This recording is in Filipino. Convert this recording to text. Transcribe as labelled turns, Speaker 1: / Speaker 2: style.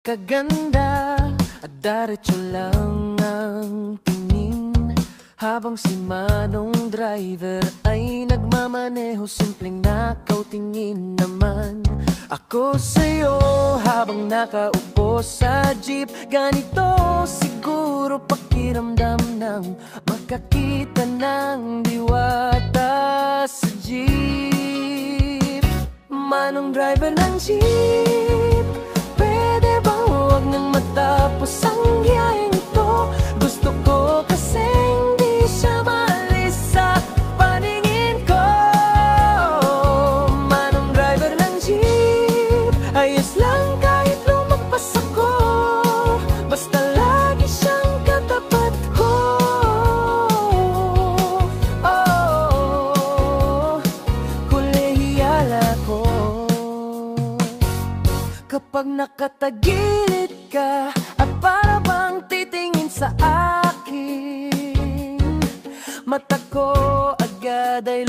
Speaker 1: Kaganda at diretso lang ang tingin, habang si Manong driver ay nagmamaneho. Simpleng nakautingin naman ako sa'yo habang nakaupo sa jeep. Ganito siguro pakiramdam ng makakita ng diwata sa jeep. Manong driver ng jeep, pwede bang huwag nang matapos ang biyaheng ito? Gusto ko kasing di siya maalis sa paningin ko. Manong driver ng jeep, ayos lang kahit lumagpas ako, basta lagi siyang katapat ko. Oh, kolehiyala ko. Kapag nakatagilid ka at para bang titingin sa akin, mata ko agad ay